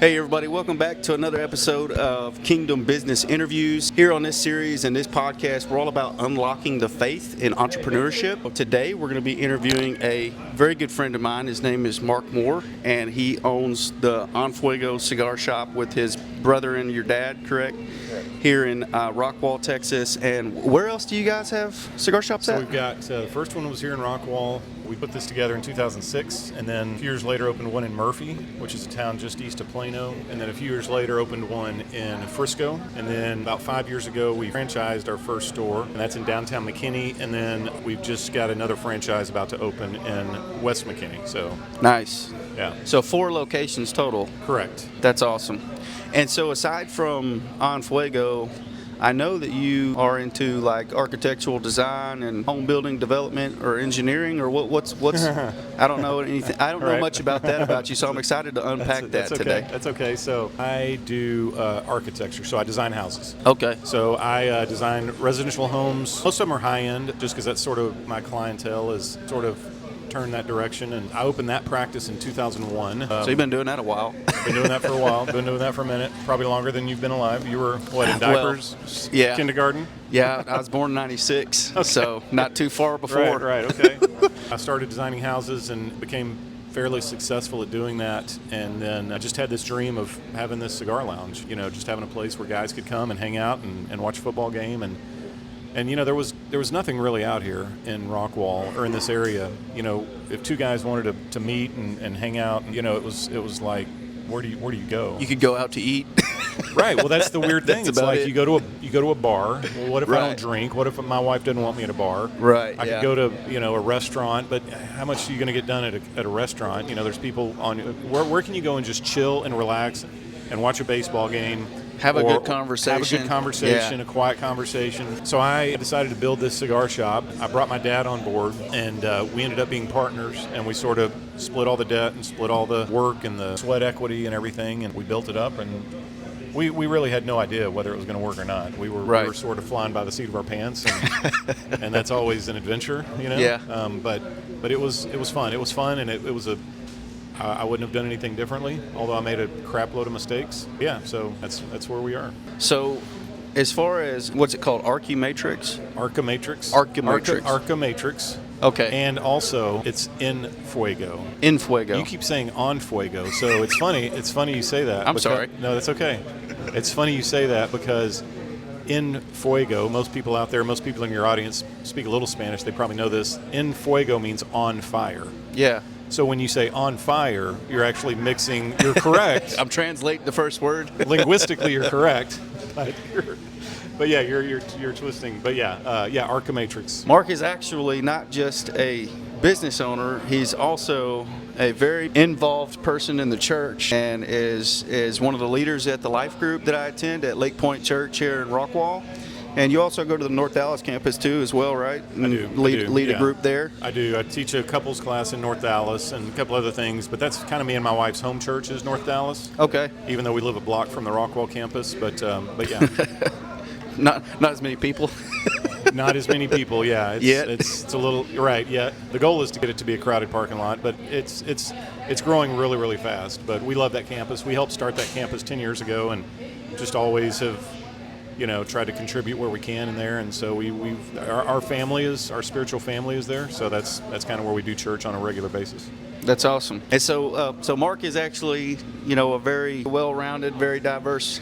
Hey everybody, welcome back to another episode of Kingdom Business Interviews. Here on this series and this podcast, we're all about unlocking the faith in entrepreneurship. Today, we're going to be interviewing a very good friend of mine. His name is Mark Moore, and he owns the En Fuego cigar shop with his brother and your dad, correct? Here in Rockwall, Texas. And where else do you guys have cigar shops at? So we've got, the first one was here in Rockwall. We put this together in 2006, and then a few years later opened one in Murphy, which is a town just east of Plano. And then a few years later opened one in Frisco. And then about 5 years ago, we franchised our first store, and that's in downtown McKinney. And then we've just got another franchise about to open in West McKinney. So nice. Yeah. So 4 locations total. Correct. That's awesome. And so aside from En Fuego, I know that you are into like architectural design and home building development or engineering, or what's I don't know anything. I don't know much about that about you, so I'm excited to unpack that today. That's okay. So I do architecture. So I design houses. Okay. So I design residential homes. Most of them are high end, just because that's sort of my clientele is sort of turned that direction, and I opened that practice in 2001. So you've been doing that a while. Been doing that for a while. Been doing that for a minute. Probably longer than you've been alive. You were, what, in diapers? Well, yeah. Kindergarten? Yeah, I was born in 96, okay. So not too far before. Right, okay. I started designing houses and became fairly successful at doing that, and then I just had this dream of having this cigar lounge, just having a place where guys could come and hang out and watch a football game, and there was nothing really out here in Rockwall or in this area. If two guys wanted to meet and hang out, it was like, where do you go? You could go out to eat. Right. Well, that's the weird thing. It's like you go to a bar. Well, what if right. I don't drink? What if my wife doesn't want me at a bar? Right. I could go to a restaurant, but how much are you going to get done at a restaurant? There's people on. Where can you go and just chill and relax and watch a baseball game? Have a good conversation. Yeah. A quiet conversation. So I decided to build this cigar shop. I brought my dad on board, and we ended up being partners, and we sort of split all the debt and split all the work and the sweat equity and everything, and we built it up, and we really had no idea whether it was going to work or not. We were sort of flying by the seat of our pants, and that's always an adventure, Yeah. But it was fun. It was fun, and it was I wouldn't have done anything differently, although I made a crap load of mistakes. Yeah, so that's where we are. So, as far as, what's it called, ArchiMatrix? ArchiMatrix. Okay. And also, it's En Fuego. En Fuego. You keep saying En Fuego, so it's funny. It's funny you say that. I'm sorry. No, that's okay. It's funny you say that because En Fuego, most people out there, most people in your audience speak a little Spanish. They probably know this. En Fuego means on fire. Yeah. So when you say on fire, you're actually mixing. You're correct. I'm translating the first word. Linguistically, you're correct. But yeah, you're twisting. But yeah, ArchiMatrix. Mark is actually not just a business owner. He's also a very involved person in the church, and is one of the leaders at the life group that I attend at Lake Point Church here in Rockwall. And you also go to the North Dallas campus too, as well, right? I do. Lead a group there. I do. I teach a couples class in North Dallas and a couple other things, but that's kind of me and my wife's home church is North Dallas. Okay. Even though we live a block from the Rockwall campus, but yeah. Not as many people. Not as many people. Yeah. Yet. It's a little right. Yeah. The goal is to get it to be a crowded parking lot, but it's growing really, really fast. But we love that campus. We helped start that campus 10 years ago, and just always have tried to contribute where we can in there, and so our spiritual family is there, so that's kind of where we do church on a regular basis. That's awesome. And so Mark is actually a very well-rounded, very diverse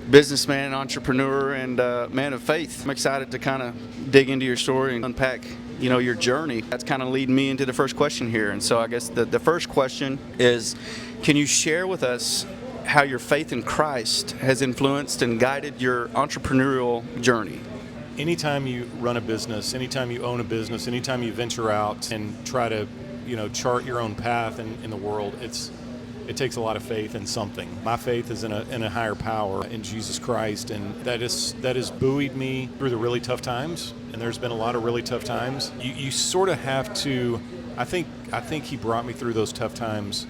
businessman, entrepreneur, and man of faith. I'm excited to kind of dig into your story and unpack your journey. That's kind of leading me into the first question here, and so I guess the first question is, can you share with us how your faith in Christ has influenced and guided your entrepreneurial journey? Anytime you run a business, anytime you own a business, anytime you venture out and try to, chart your own path in the world, it takes a lot of faith in something. My faith is in a higher power, in Jesus Christ, and that has buoyed me through the really tough times. And there's been a lot of really tough times. You sort of have to. I think He brought me through those tough times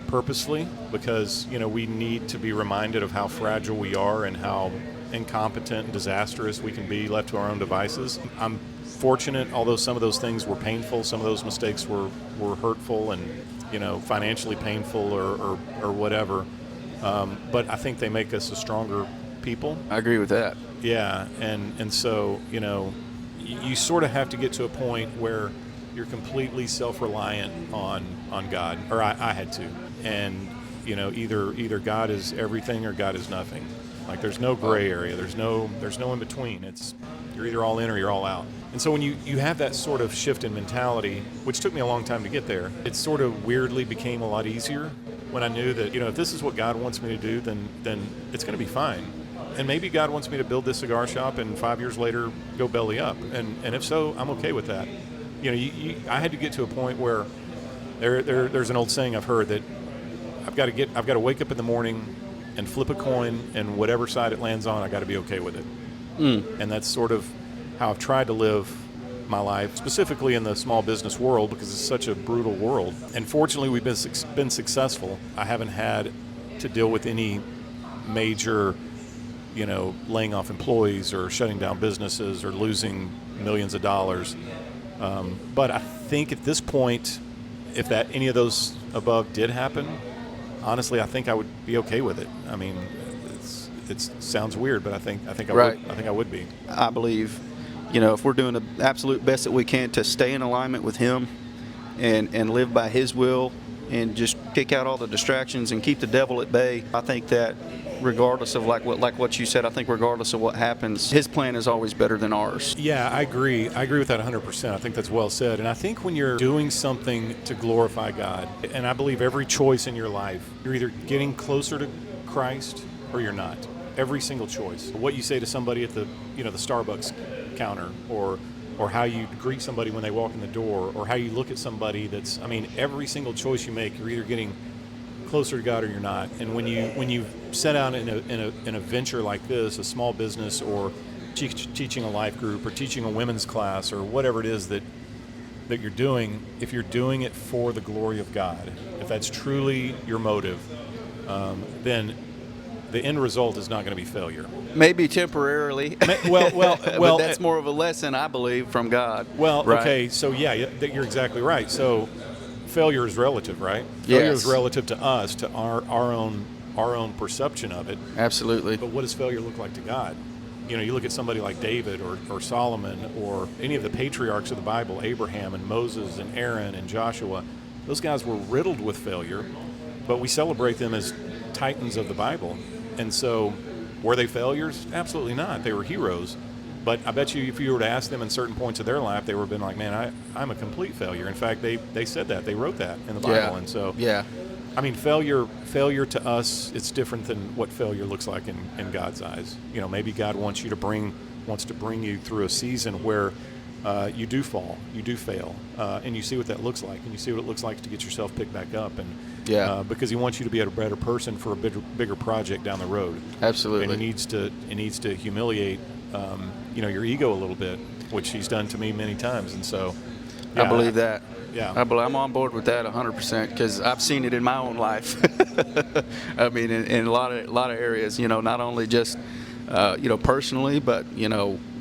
purposely, because we need to be reminded of how fragile we are and how incompetent and disastrous we can be left to our own devices. I'm fortunate, although some of those things were painful, some of those mistakes were hurtful and financially painful or whatever. but I think they make us a stronger people. I agree with that. Yeah, and so, you sort of have to get to a point where you're completely self-reliant on God, or I had to. And, either God is everything or God is nothing. Like, there's no gray area. There's no in between. You're either all in or you're all out. And so when you have that sort of shift in mentality, which took me a long time to get there, it sort of weirdly became a lot easier when I knew that, if this is what God wants me to do, then it's going to be fine. And maybe God wants me to build this cigar shop and 5 years later go belly up. And if so, I'm okay with that. I had to get to a point where there's an old saying I've heard that I've got to wake up in the morning and flip a coin, and whatever side it lands on, I got to be okay with it. And that's sort of how I've tried to live my life, specifically in the small business world, because it's such a brutal world. And fortunately, we've been successful. I haven't had to deal with any major, laying off employees or shutting down businesses or losing millions of dollars. But I think at this point, if any of those above did happen, honestly, I think I would be okay with it. I mean, it sounds weird, but I think I would be. I believe, if we're doing the absolute best that we can to stay in alignment with Him and live by His will and just kick out all the distractions and keep the devil at bay, I think that regardless of like what you said, I think regardless of what happens, His plan is always better than ours. Yeah, I agree. I agree with that 100%. I think that's well said. And I think when you're doing something to glorify God, and I believe every choice in your life, you're either getting closer to Christ or you're not. Every single choice. What you say to somebody at the the Starbucks counter, or how you greet somebody when they walk in the door, or how you look at somebody every single choice you make, you're either getting closer to God or you're not. And when you set out in a venture like this, a small business, or teaching a life group, or teaching a women's class, or whatever it is that you're doing, if you're doing it for the glory of God, if that's truly your motive, then the end result is not going to be failure. Maybe temporarily. Well, but that's more of a lesson, I believe, from God. Well, right? Okay, so yeah, you're exactly right. So failure is relative, right? Failure is relative to us, to our own perception of it. Absolutely. But what does failure look like to God? You look at somebody like David or Solomon or any of the patriarchs of the Bible, Abraham and Moses and Aaron and Joshua. Those guys were riddled with failure, but we celebrate them as titans of the Bible. And so, were they failures? Absolutely not. They were heroes. But I bet you if you were to ask them in certain points of their life, they would have been like, man, I'm a complete failure. In fact, they said that. They wrote that in the Bible. Yeah. And so, yeah. I mean, failure to us, it's different than what failure looks like in God's eyes. Maybe God wants to bring you through a season where you do fall, you do fail, and you see what that looks like, and you see what it looks like to get yourself picked back up, and because He wants you to be a better person for a bigger project down the road. Absolutely. And He needs to humiliate, your ego a little bit, which He's done to me many times, and so. I believe that. Yeah. I'm on board with that 100% because I've seen it in my own life. I mean, in a lot of areas, not only just, personally, but,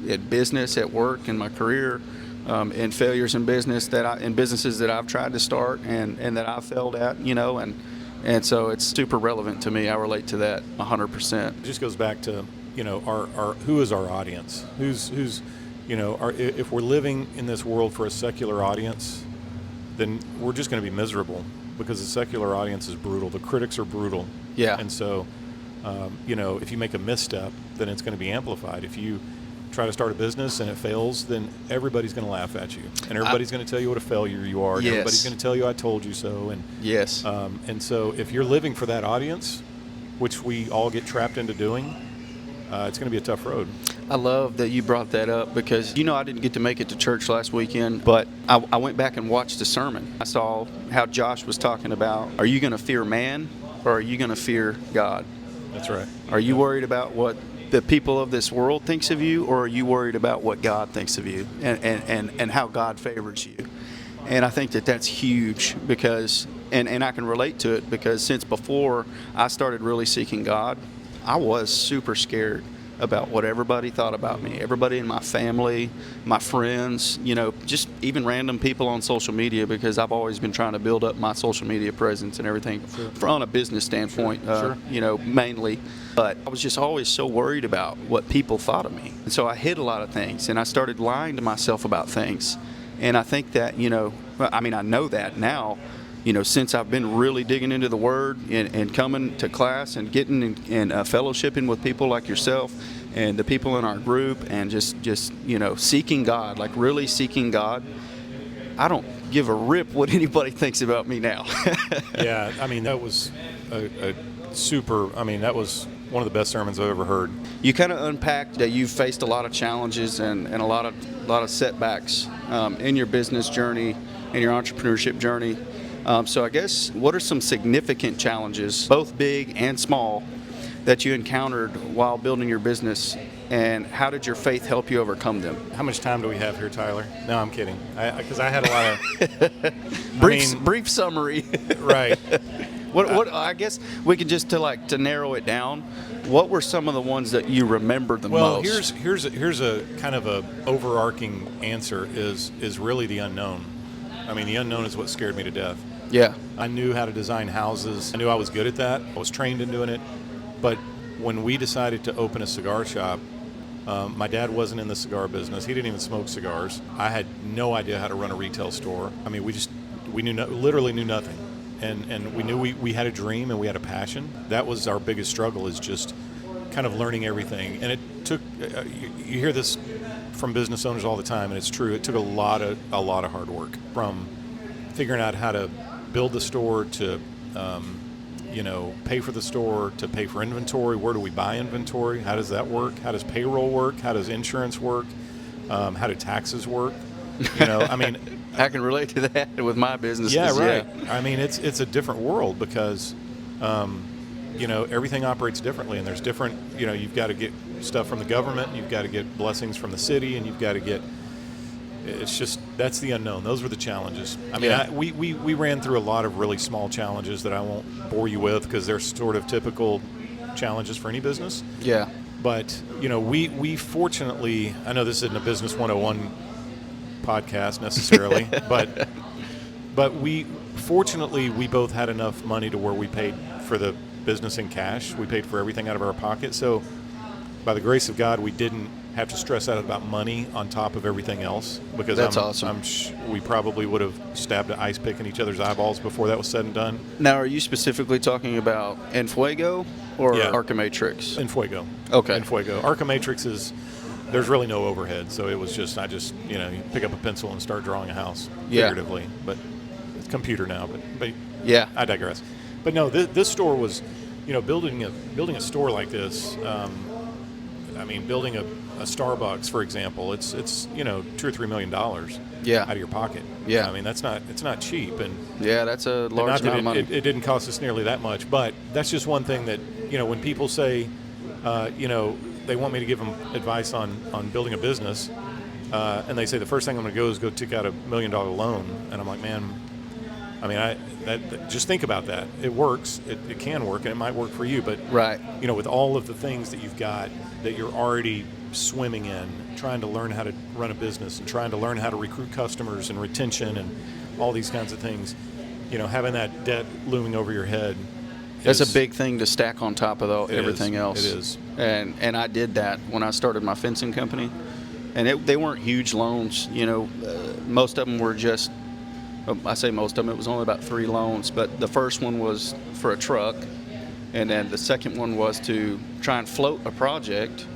at business, at work, in my career, in failures in business in businesses that I've tried to start and that I've failed at, and so it's super relevant to me. I relate to that 100%. It just goes back to, our who is our audience? Who's if we're living in this world for a secular audience, then we're just going to be miserable because the secular audience is brutal. The critics are brutal. Yeah. And so, if you make a misstep, then it's going to be amplified. If you try to start a business and it fails, then everybody's going to laugh at you, and everybody's going to tell you what a failure you are. And yes. Everybody's going to tell you I told you so. And yes. And so if you're living for that audience, which we all get trapped into doing, it's going to be a tough road. I love that you brought that up because, I didn't get to make it to church last weekend, but I went back and watched the sermon. I saw how Josh was talking about, are you going to fear man or are you going to fear God? That's right. Are you worried about what the people of this world thinks of you, or are you worried about what God thinks of you and how God favors you? And I think that that's huge because, and I can relate to it because since before I started really seeking God, I was super scared about what everybody thought about me. Everybody in my family, my friends, just even random people on social media, because I've always been trying to build up my social media presence and everything from a business standpoint, mainly. But I was just always so worried about what people thought of me. And so I hid a lot of things, and I started lying to myself about things. And I think that, I know that now, since I've been really digging into the Word and coming to class and getting and fellowshipping with people like yourself and the people in our group, and just seeking God, like really seeking God, I don't give a rip what anybody thinks about me now. Yeah, that was that was one of the best sermons I've ever heard. You kind of unpacked that you've faced a lot of challenges and a lot of setbacks in your business journey and your entrepreneurship journey. So I guess, what are some significant challenges, both big and small, that you encountered while building your business, and how did your faith help you overcome them? How much time do we have here, Tyler? No, I'm kidding. Because I had a lot of brief summary. Right. What I guess we can just to narrow it down. What were some of the ones that you remember the most? Well, here's a kind of a overarching answer is really the unknown. The unknown is what scared me to death. Yeah. I knew how to design houses. I knew I was good at that. I was trained in doing it. But when we decided to open a cigar shop, my dad wasn't in the cigar business. He didn't even smoke cigars. I had no idea how to run a retail store. We literally knew nothing. And we knew we had a dream and we had a passion. That was our biggest struggle, is just kind of learning everything. And it took, you hear this from business owners all the time, and it's true. It took a lot of hard work, from figuring out how to build the store to, pay for the store, to pay for inventory. Where do we buy inventory? How does that work? How does payroll work? How does insurance work? How do taxes work? I can relate to that with my business. Yeah, right. Yeah. It's a different world because, everything operates differently, and there's different, you've got to get stuff from the government, you've got to get blessings from the city, and you've got to get, it's just, that's the unknown. Those were the challenges. We ran through a lot of really small challenges that I won't bore you with, because they're sort of typical challenges for any business. Yeah. But, we fortunately, I know this isn't a Business 101 podcast necessarily, but we both had enough money to where we paid for the business in cash. We paid for everything out of our pocket. So by the grace of God, we didn't have to stress out about money on top of everything else, because that's awesome. We probably would have stabbed an ice pick in each other's eyeballs before that was said and done. Now, are you specifically talking about En Fuego or ArchiMatrix? En Fuego. Okay. En Fuego. ArchiMatrix is, there's really no overhead, so it was just, you pick up a pencil and start drawing a house, figuratively. But it's computer now, but yeah, I digress. But no, this store was, building a store like this, building a Starbucks, for example, it's $2 or $3 million out of your pocket. Yeah. It's not cheap. And yeah, that's a large amount of money. It didn't cost us nearly that much, but that's just one thing that, when people say, they want me to give them advice on building a business, and they say the first thing I'm going to go is go take out $1 million loan, and I'm like, man, just think about that. It works. It can work, and it might work for you. But right, with all of the things that you've got that you're already swimming in, trying to learn how to run a business and trying to learn how to recruit customers and retention and all these kinds of things, having that debt looming over your head. That's a big thing to stack on top of everything else. It is. And I did that when I started my fencing company. And they weren't huge loans. Most of them were just, I say most of them, it was only about 3 loans. But the first one was for a truck. And then the second one was to try and float a project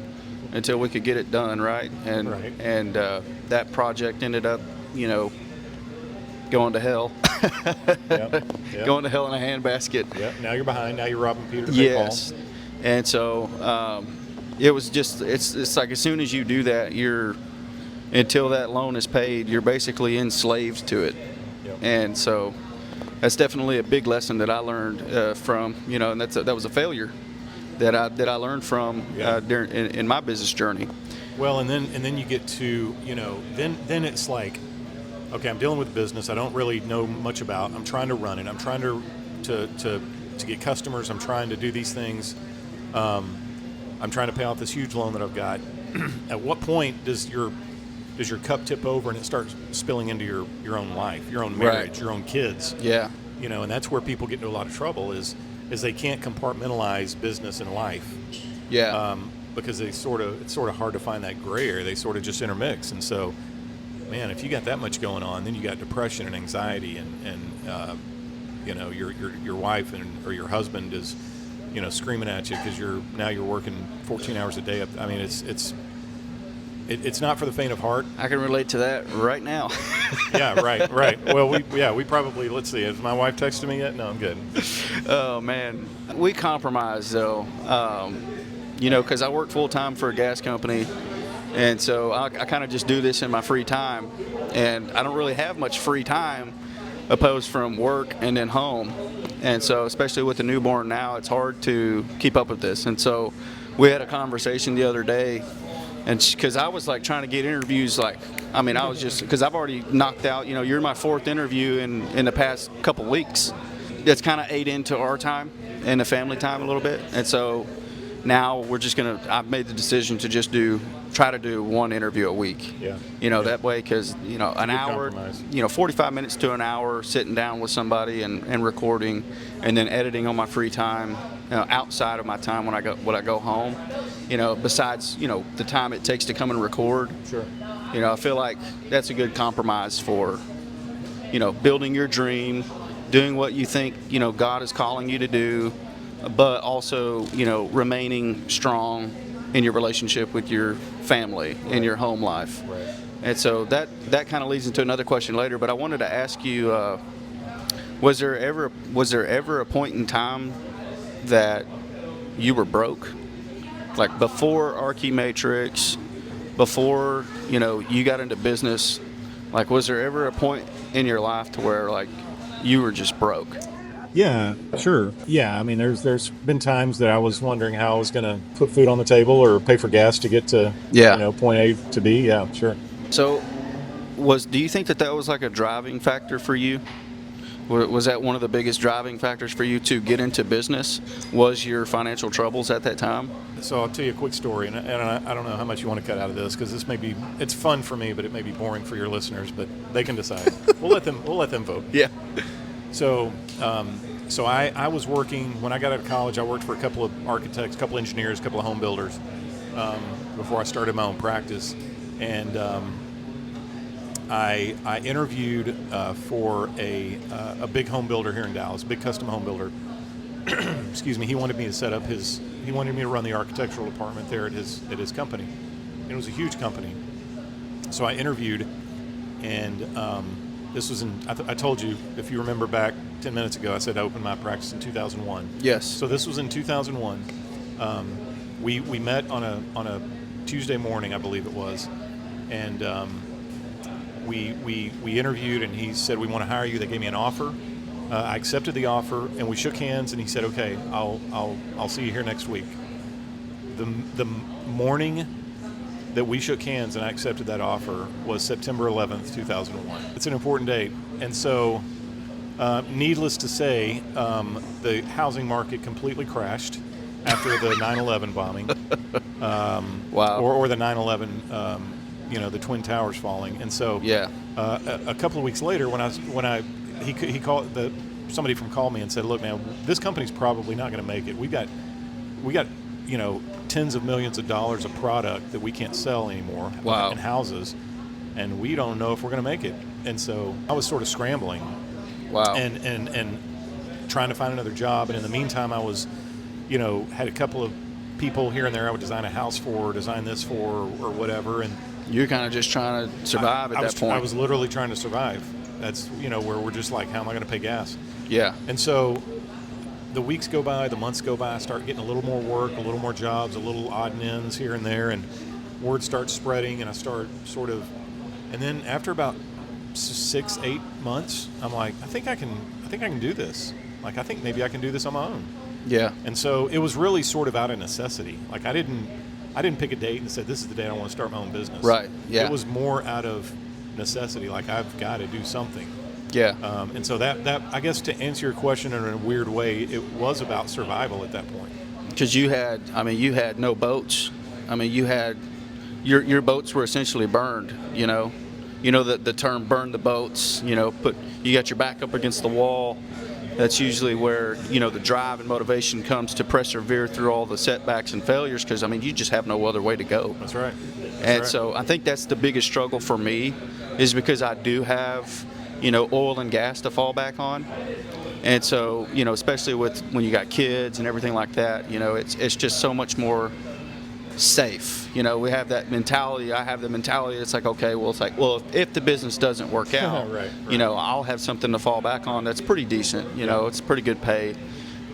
until we could get it done, right? And that project ended up, going to hell. Yep. Going to hell in a handbasket. Yep. Now you're behind. Now you're robbing Peter to pay Paul. Yes. And so it was just, it's like as soon as you do that, until that loan is paid, you're basically enslaved to it. Yep. And so that's definitely a big lesson that I learned from, and that was a failure that I learned from during in my business journey. Well, and then you get to, then it's like, okay, I'm dealing with business I don't really know much about. I'm trying to run it. I'm trying to get customers. I'm trying to do these things. I'm trying to pay off this huge loan that I've got. At what point does your cup tip over and it starts spilling into your own life, your own marriage, Right. your own kids? Yeah. And that's where people get into a lot of trouble is they can't compartmentalize business and life. Yeah. Because it's sort of hard to find that gray area. They sort of just intermix. And so, man, if you got that much going on, then you got depression and anxiety, and your wife or your husband is, screaming at you because you're working 14 hours a day. I mean, it's not for the faint of heart. I can relate to that right now. Yeah, right. Well, we probably, let's see, has my wife texted me yet? No, I'm good. Oh, man. We compromise, though, because I work full-time for a gas company, and so I kind of just do this in my free time, and I don't really have much free time opposed from work and then home. And so, especially with the newborn now, it's hard to keep up with this. And so we had a conversation the other day, and because I was like trying to get interviews, I was just, because I've already knocked out, you're my fourth interview in the past couple weeks. That's kind of ate into our time and the family time a little bit. And so now we're just I've made the decision to just try to do one interview a week. Yeah. That way, because, an hour, compromise. 45 minutes to an hour sitting down with somebody and recording, and then editing on my free time, outside of my time when I go home, besides, the time it takes to come and record. Sure. I feel like that's a good compromise for, building your dream, doing what you think, God is calling you to do, but also, remaining strong in your relationship with your family and your home life. Right. And so that kind of leads into another question later, but I wanted to ask you, was there ever a point in time that you were broke? Like before ArchiMatrix, before, you got into business, like was there ever a point in your life to where you were just broke? Yeah, sure. Yeah, I mean, there's been times that I was wondering how I was going to put food on the table or pay for gas to get to, point A to B. Yeah, sure. So, do you think that was like a driving factor for you? Was that one of the biggest driving factors for you to get into business? Was your financial troubles at that time? So I'll tell you a quick story, and I don't know how much you want to cut out of this because this may be, it's fun for me, but it may be boring for your listeners, but they can decide. We'll let them vote. Yeah. So I was working, when I got out of college, I worked for a couple of architects, a couple of engineers, a couple of home builders before I started my own practice. And I interviewed for a big home builder here in Dallas, a big custom home builder. Excuse me. He wanted me to run the architectural department there at his company. And it was a huge company. So I interviewed, and this was I told you, if you remember back 10 minutes ago, I said I opened my practice in 2001. Yes. So this was in 2001. We met on a Tuesday morning, I believe it was, and we interviewed, and he said, we want to hire you. They gave me an offer. I accepted the offer, and we shook hands, and he said, okay, I'll see you here next week. The morning that we shook hands and I accepted that offer was September 11th, 2001. It's an important date. And so, needless to say, the housing market completely crashed after the 9/11 bombing. Wow. Or the 9/11, the Twin Towers falling. And so, yeah. A couple of weeks later, he called, somebody from called me and said, look, man, this company's probably not going to make it. We got tens of millions of dollars of product that we can't sell anymore. Wow. In houses, and we don't know if we're going to make it. And so I was sort of scrambling. Wow. And trying to find another job. And in the meantime, I was, had a couple of people here and there I would design a house for, or design this for, or whatever. And you're kind of just trying to survive at that point. I was literally trying to survive. That's, where we're just like, how am I going to pay gas? Yeah. And so the weeks go by, the months go by, I start getting a little more work, a little more jobs, a little odd and ends here and there, and word starts spreading, and I start and then after about 6-8 months, I'm like, I think I can do this. Like, I think maybe I can do this on my own. Yeah. And so it was really sort of out of necessity. Like, I didn't pick a date and said, this is the day I want to start my own business. Right. Yeah. It was more out of necessity. Like, I've got to do something. Yeah. And so that I guess, to answer your question in a weird way, it was about survival at that point. Because you had no boats. I mean, you had your boats were essentially burned. The term "burn the boats." You got your back up against the wall. That's usually where the drive and motivation comes to persevere through all the setbacks and failures. Because you just have no other way to go. That's right. So I think that's the biggest struggle for me, is because I do have oil and gas to fall back on. And so, especially when you got kids and everything like that, it's just so much more safe. We have that mentality. I have the mentality. It's like, okay, well, if the business doesn't work out, right. I'll have something to fall back on that's pretty decent. It's pretty good pay.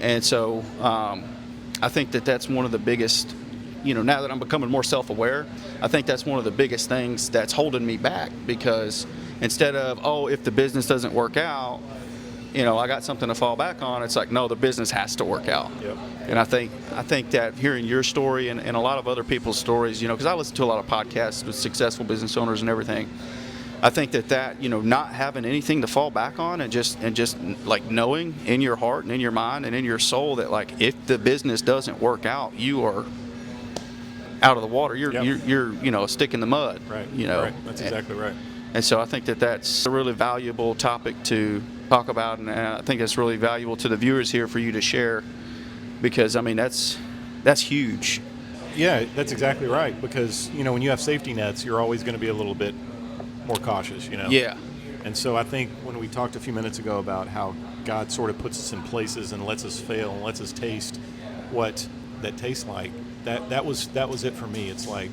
And so, I think that's one of the biggest. Now that I'm becoming more self-aware, I think that's one of the biggest things that's holding me back, because instead of, if the business doesn't work out, I got something to fall back on. It's like, no, the business has to work out. Yep. And I think that hearing your story and a lot of other people's stories, because I listen to a lot of podcasts with successful business owners and everything. I think that not having anything to fall back on and just like knowing in your heart and in your mind and in your soul that, like, if the business doesn't work out, you are out of the water. You're a stick in the mud. Right. Right. That's exactly right. And so I think that's a really valuable topic to talk about, and I think it's really valuable to the viewers here for you to share, because that's huge. Yeah, that's exactly right, because when you have safety nets, you're always going to be a little bit more cautious. Yeah. And so I think when we talked a few minutes ago about how God sort of puts us in places and lets us fail and lets us taste what that tastes like, that was it for me. It's like,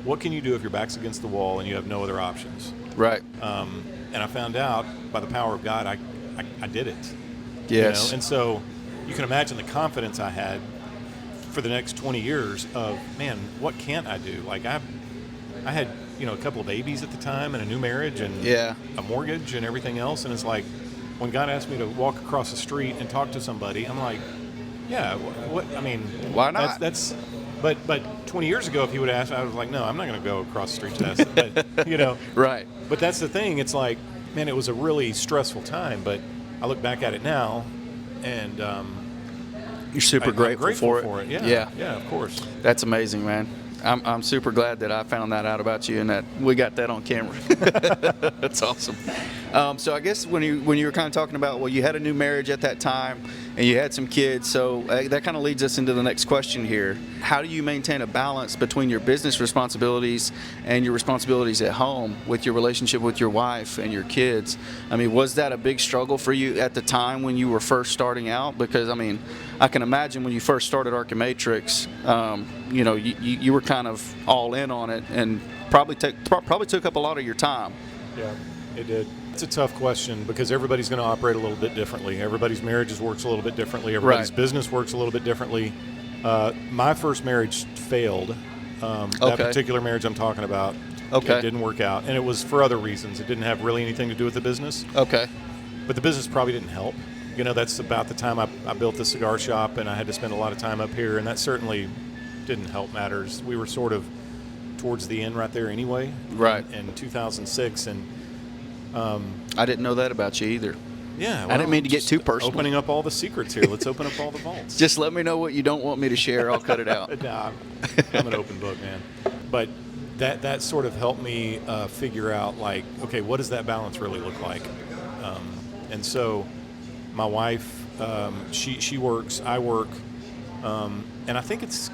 what can you do if your back's against the wall and you have no other options? Right. And I found out by the power of God, I did it. Yes. And so you can imagine the confidence I had for the next 20 years of, man, what can't I do? Like I had, a couple of babies at the time and a new marriage and a mortgage and everything else. And it's like, when God asked me to walk across the street and talk to somebody, I'm like, yeah, why not? But 20 years ago, if he would have asked, I was like, no, I'm not going to go across the street to that. But, Right. But that's the thing. It's like, man, it was a really stressful time. But I look back at it now, and you're super grateful for it. Yeah, of course. That's amazing, man. I'm super glad that I found that out about you and that we got that on camera. That's awesome. So I guess when you were kind of talking about, well, you had a new marriage at that time and you had some kids, so that kind of leads us into the next question here. How do you maintain a balance between your business responsibilities and your responsibilities at home with your relationship with your wife and your kids? Was that a big struggle for you at the time when you were first starting out? Because, I can imagine when you first started ArchiMatrix, you were kind of all in on it and probably took up a lot of your time. Yeah, it did. It's a tough question because everybody's going to operate a little bit differently. Everybody's marriages works a little bit differently. Everybody's business works a little bit differently. My first marriage failed. That particular marriage I'm talking about, it didn't work out. And it was for other reasons. It didn't have really anything to do with the business. Okay. But the business probably didn't help. That's about the time I built the cigar shop, and I had to spend a lot of time up here, and that certainly didn't help matters. We were sort of towards the end right there anyway. Right. In 2006, and I didn't know that about you either. Yeah, well, I didn't mean to get too personal. Opening up all the secrets here. Let's open up all the vaults. Just let me know what you don't want me to share. I'll cut it out. Nah, I'm an open book, man. But that sort of helped me figure out, like, okay, what does that balance really look like? And so my wife, she works, I work, and I think it's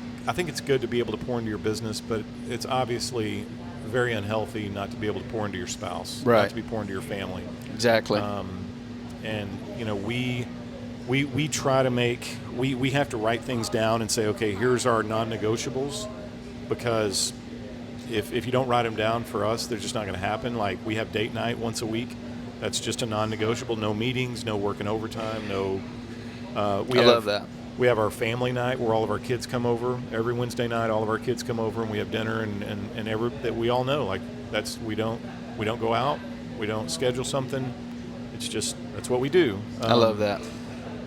good to be able to pour into your business, but it's obviously very unhealthy not to be able to pour into your spouse, right? Not to be pouring into your family. Exactly. And we try to we have to write things down and say, okay, here's our non-negotiables, because if you don't write them down, for us, they're just not going to happen. Like, we have date night once a week. That's just a non-negotiable. No meetings, no working overtime, no. I love that. We have our family night where all of our kids come over. Every Wednesday night, all of our kids come over and we have dinner, and that we all know, like, we don't go out, we don't schedule something. It's just, that's what we do. I love that.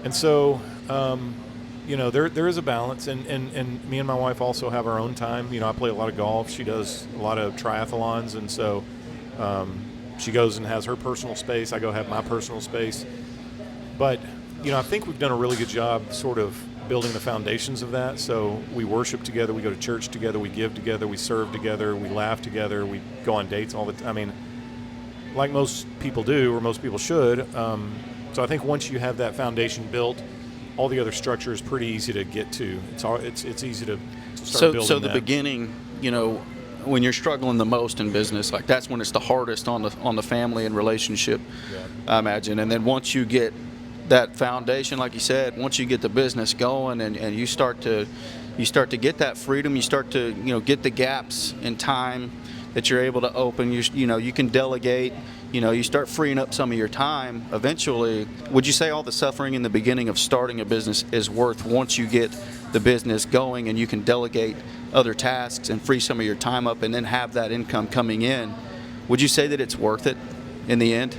And so, there is a balance, and me and my wife also have our own time. I play a lot of golf. She does a lot of triathlons, and so she goes and has her personal space. I go have my personal space. But, I think we've done a really good job sort of building the foundations of that. So we worship together, we go to church together, we give together, we serve together, we laugh together, we go on dates all the time. I mean, like most people do, or most people should. So I think once you have that foundation built, all the other structure is pretty easy to get to. It's easy to start building. So the beginning, when you're struggling the most in business, like that's when it's the hardest on the family and relationship, I imagine. And then once you get that foundation, like you said, once you get the business going and you start to get that freedom, you start to get the gaps in time that you're able to open. You can delegate. You start freeing up some of your time. Eventually, would you say all the suffering in the beginning of starting a business is worth once you get the business going and you can delegate other tasks and free some of your time up and then have that income coming in? Would you say that it's worth it in the end?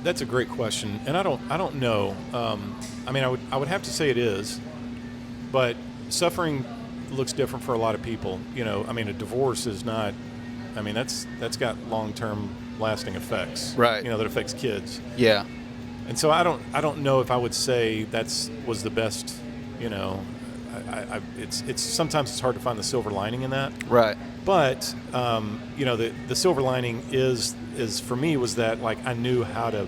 That's a great question, and I don't know. I mean, I would have to say it is, but suffering looks different for a lot of people. I mean, a divorce is not. I mean, that's got long-term lasting effects. Right. That affects kids. Yeah. And so I don't know if I would say was the best. It's sometimes it's hard to find the silver lining in that. Right. But the silver lining is for me was that like I knew how to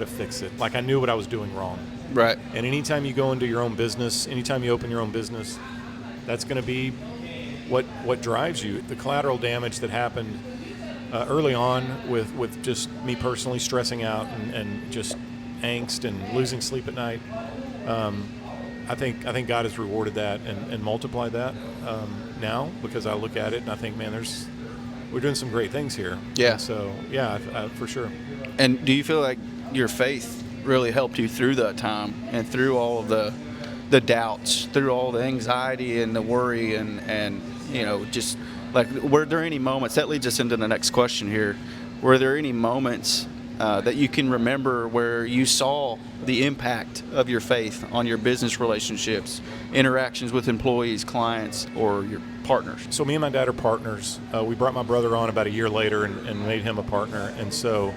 fix it. Like I knew what I was doing wrong. Right. And anytime you go into your own business, anytime you open your own business, that's going to be what drives you. The collateral damage that happened early on with just me personally stressing out and just angst and losing sleep at night. I think God has rewarded that and multiplied that now, because I look at it and I think, man, we're doing some great things here. Yeah. And so yeah, for sure. And do you feel like your faith really helped you through that time and through all of the doubts, through all the anxiety and the worry and just like, were there any moments, that leads us into the next question here, were there any moments that you can remember where you saw the impact of your faith on your business relationships, interactions with employees, clients, or your partners? So me and my dad are partners. We brought my brother on about a year later and made him a partner. And so,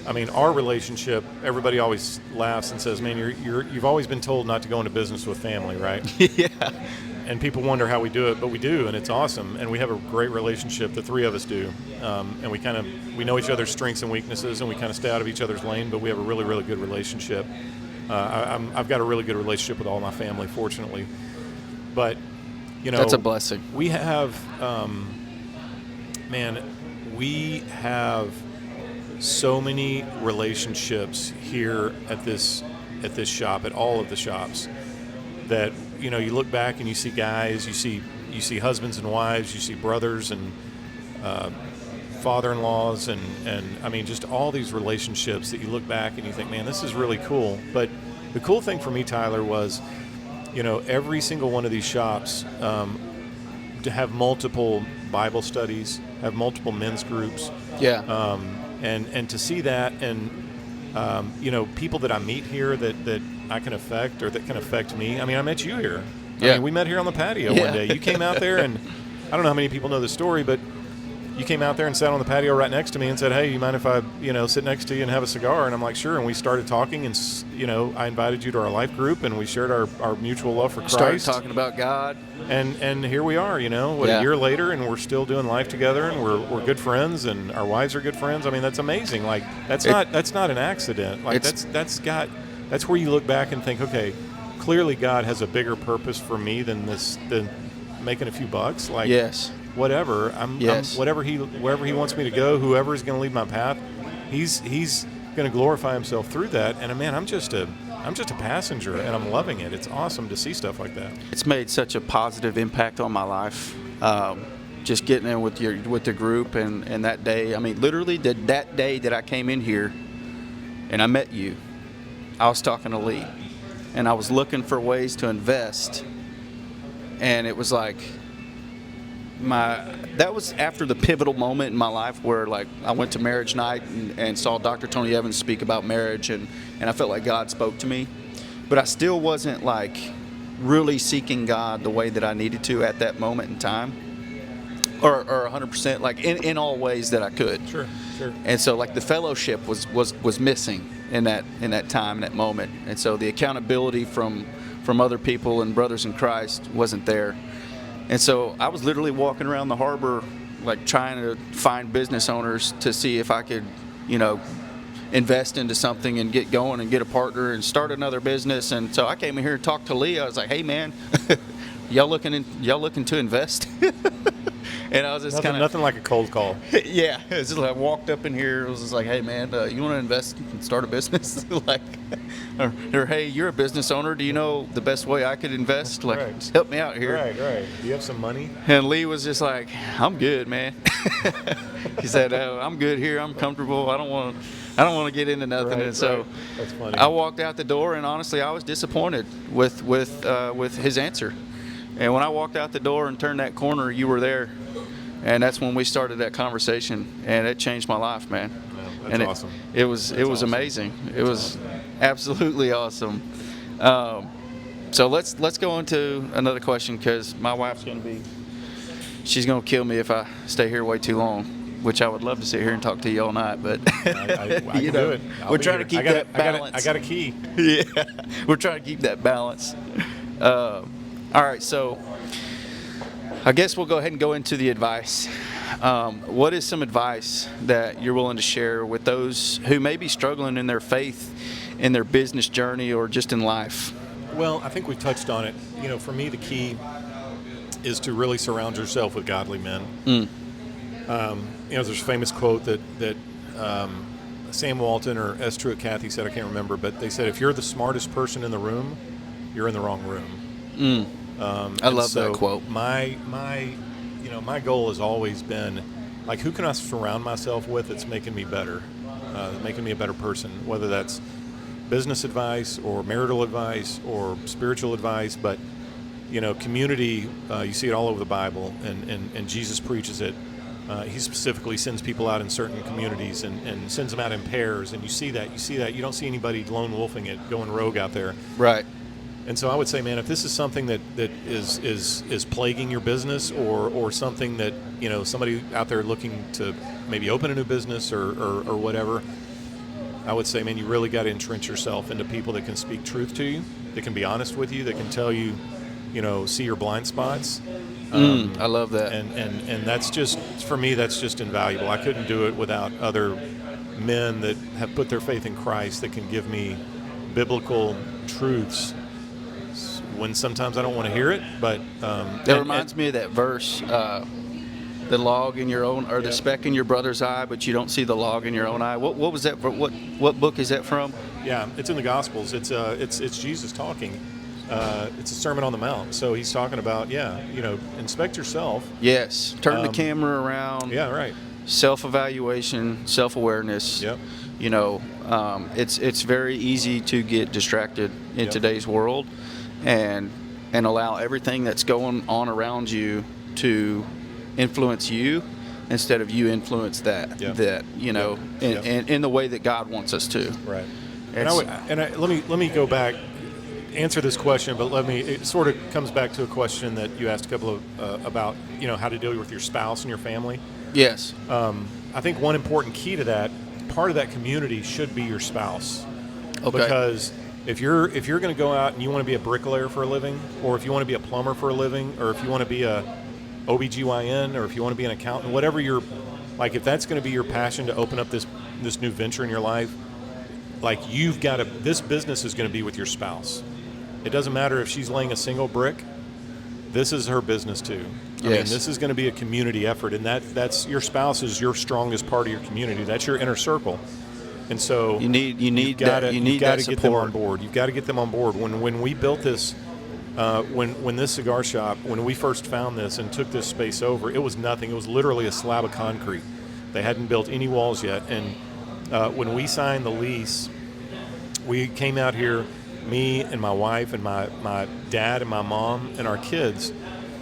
I mean, our relationship, everybody always laughs and says, man, you've always been told not to go into business with family, right? Yeah. And people wonder how we do it, but we do, and it's awesome. And we have a great relationship, the three of us do. And we know each other's strengths and weaknesses, and we kind of stay out of each other's lane, but we have a really, really good relationship. I've got a really good relationship with all my family, fortunately. But, that's a blessing. We have, we have so many relationships here at this shop, at all of the shops, that you look back and you see guys, you see husbands and wives, you see brothers and father-in-laws, and I mean just all these relationships that you look back and you think, man, this is really cool. But the cool thing for me, Tyler, was every single one of these shops to have multiple Bible studies, have multiple men's groups. Yeah. And to see that, and people that I meet here that I can affect, or that can affect me. I mean, I met you here. Yeah. I mean, we met here on the patio one day. You came out there, and I don't know how many people know the story, but you came out there and sat on the patio right next to me and said, hey, you mind if I, sit next to you and have a cigar? And I'm like, sure. And we started talking, and, I invited you to our life group, and we shared our mutual love for Christ. Started talking about God. And here we are, a year later, and we're still doing life together, and we're good friends, and our wives are good friends. I mean, that's amazing. Like, that's not an accident. Like, that's where you look back and think, okay, clearly God has a bigger purpose for me than making a few bucks. Like, yes. Whatever. Wherever he wants me to go, whoever is going to lead my path, he's going to glorify himself through that. And man, I'm just a passenger, and I'm loving it. It's awesome to see stuff like that. It's made such a positive impact on my life. Just getting in with the group, and that day. I mean, literally that day that I came in here, and I met you. I was talking to Lee, and I was looking for ways to invest, and it was like that was after the pivotal moment in my life where, like, I went to marriage night and saw Dr. Tony Evans speak about marriage, and I felt like God spoke to me, but I still wasn't like really seeking God the way that I needed to at that moment in time. or 100%, like in all ways that I could. Sure. And so like the fellowship was missing in that time, in that moment. And so the accountability from other people and brothers in Christ wasn't there. And so I was literally walking around the harbor, like trying to find business owners to see if I could, invest into something and get going and get a partner and start another business. And so I came in here and talked to Lee. I was like, hey man, y'all looking to invest? And I was just nothing like a cold call. Yeah, it's just like I walked up in here. It was just like, hey man, you want to invest and start a business? Like, or hey, you're a business owner. Do you know the best way I could invest? Like, Right. just help me out here. Right. Do you have some money? And Lee was just like, I'm good, man. He said, I'm good here. I'm comfortable. I don't want to get into nothing. Right, and so right. That's funny. I walked out the door, and honestly, I was disappointed with his answer. And when I walked out the door and turned that corner, you were there. And that's when we started that conversation, and it changed my life, man. Yeah, that's and awesome. It was awesome. amazing. It was absolutely awesome. So let's go into another question, because my wife's she's gonna kill me if I stay here way too long. Which I would love to sit here and talk to you all night, but I can do it. we're trying to keep that balance. I got a key. Yeah, we're trying to keep that balance. All right, so I guess we'll go ahead and go into the advice. What is some advice that you're willing to share with those who may be struggling in their faith, in their business journey, or just in life? Well, I think we touched on it. For me, the key is to really surround yourself with godly men. There's a famous quote that Sam Walton or S. Truett Cathy said, I can't remember, but they said, if you're the smartest person in the room, you're in the wrong room. I love that quote. My goal has always been, like, who can I surround myself with that's making me better, making me a better person, whether that's business advice or marital advice or spiritual advice, but, community, you see it all over the Bible, and Jesus preaches it. He specifically sends people out in certain communities and sends them out in pairs, and you see that. You don't see anybody lone wolfing it, going rogue out there. Right. And so I would say, man, if this is something that is plaguing your business, or something that, somebody out there looking to maybe open a new business or whatever, I would say, man, you really got to entrench yourself into people that can speak truth to you, that can be honest with you, that can tell you, see your blind spots. I love that. And that's just, for me, that's just invaluable. I couldn't do it without other men that have put their faith in Christ, that can give me biblical truths when sometimes I don't want to hear it. But that reminds me of that verse, the log in your own, or the speck in your brother's eye, but you don't see the log in your own eye. What was that? What book is that from? Yeah, it's in the Gospels. It's Jesus talking. It's a Sermon on the Mount. So he's talking about, inspect yourself. Yes. Turn the camera around. Yeah, right. Self-evaluation, self-awareness. Yep. It's very easy to get distracted in today's world, and allow everything that's going on around you to influence you instead of you influence that. In the way that God wants us to. Right. Let me go back. Answer this question, but it sort of comes back to a question that you asked a couple of about how to deal with your spouse and your family. Yes. I think one important key to that, part of that community should be your spouse. Okay. Because if you're going to go out and you want to be a bricklayer for a living, or if you want to be a plumber for a living, or if you want to be a OBGYN, or if you want to be an accountant, whatever if that's going to be your passion to open up this new venture in your life, this business is going to be with your spouse. It doesn't matter if she's laying a single brick. This is her business too. Yes. I mean, this is going to be a community effort, and that's your spouse is your strongest part of your community. That's your inner circle. And so you need to that get them on support. board. You've got to get them on board. When we built this, when this cigar shop, when we first found this and took this space over, it was nothing. It was literally a slab of concrete. They hadn't built any walls yet, and when we signed the lease, we came out here, me and my wife and my dad and my mom and our kids,